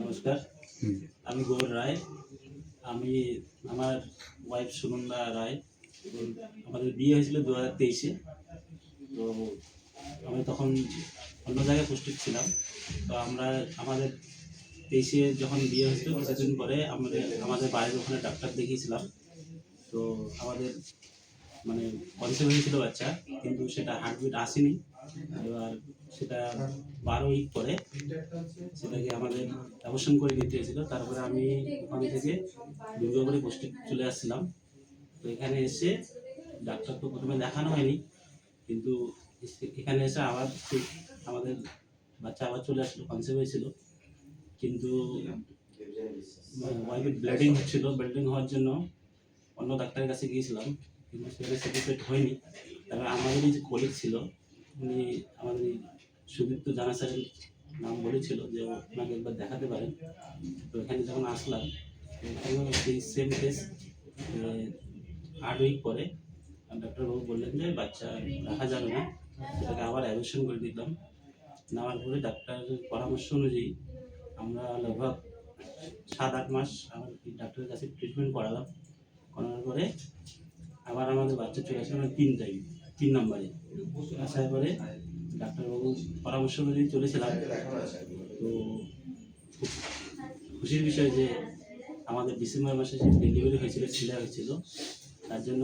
নমস্কার, আমি গৌর রায়। আমি আমার ওয়াইফ সুনন্দা রায়। আমাদের বিয়ে হয়েছিল 2023-এ। তো আমি তখন অন্য জায়গায় পোস্টেড ছিলাম। তো আমাদের 23-এ যখন বিয়ে হয়েছিল কিছুদিন পরে আমাদের বাড়ির ওখানে ডাক্তার দেখিয়েছিলাম। তো আমাদের মানে কনসেপ্ট হয়েছিল বাচ্চা, কিন্তু সেটা হার্টবিট আসেনি। এবার সেটা 12 উইক পরে সেটাকে আমাদের অপারেশন করে দিতে হয়েছিল। তারপরে আমি ওখান থেকে দুর্গাপুরে পোস্টে চলে আসছিলাম। তো এখানে এসে ডাক্তার তো প্রথমে দেখানো হয়নি, কিন্তু এখানে এসে আবার আমাদের বাচ্চা আবার চলে আসলো, কনসেপ্ট হয়েছিল। কিন্তু ওয়াইফের ব্লিডিং হচ্ছিল, ব্লিডিং হওয়ার জন্য অন্য ডাক্তারের কাছে গিয়েছিলাম, কিন্তু সেখানে স্যাটিসফাইড হয়নি। তারপরে আমাদেরই যে কলিগ ছিল, উনি আমাদের সুদীপ্ত জানা স্যারের নাম বলেছিল যে ওনাকে একবার দেখাতে পারেন। তো এখানে যখন আসলাম, এখানেও সেই সেম কেস। 8 উইক পরে ডাক্তারবাবু বললেন যে বাচ্চা রাখা যাবে না, সেটাকে আবার অ্যাবর্শন করে দিলাম। নেওয়ার পরে ডাক্তারের পরামর্শ অনুযায়ী আমরা লগভগ 7-8 মাস আমার ডাক্তারের কাছে ট্রিটমেন্ট করালাম। করার পরে আবার আমাদের বাচ্চা চলে আসে মানে 3 নম্বরে আসার পরে ডাক্তারবাবু পরামর্শ অনুযায়ী চলেছিলাম। তো খুব খুশির বিষয় যে আমাদের ডিসেম্বর মাসে যে ডেলিভারি হয়েছিল, ছেলে হয়েছিল, তার জন্য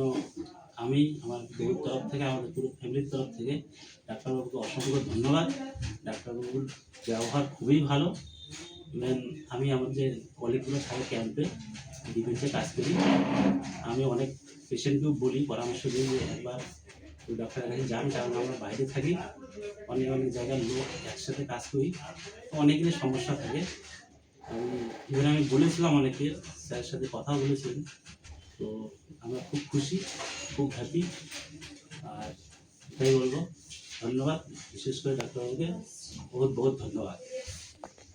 আমি আমার বউর তরফ থেকে, আমাদের পুরো ফ্যামিলির তরফ থেকে ডাক্তারবাবুকে অসংখ্য ধন্যবাদ। ডাক্তারবাবুর ব্যবহার খুবই ভালো। ইভেন আমি আমার যে কলিগগুলো থাকে ক্যাম্পে, ডিফেন্সে কাজ করি, আমি অনেক পেশেন্টকেও বলি, পরামর্শ দিই যে একবার ওই ডাক্তারের কাছে যান, কারণ আমরা বাইরে থাকি, অনেক অনেক জায়গার লোক একসাথে কাজ করি, তো অনেকেরই সমস্যা থাকে। ইভেন আমি বলেছিলাম অনেকে, স্যারের সাথে কথাও বলেছিলেন। তো আমরা খুব খুশি, খুব হ্যাপি। আর এটাই বলবো, ধন্যবাদ, বিশেষ করে ডাক্তারবাবুকে বহুত বহুত ধন্যবাদ।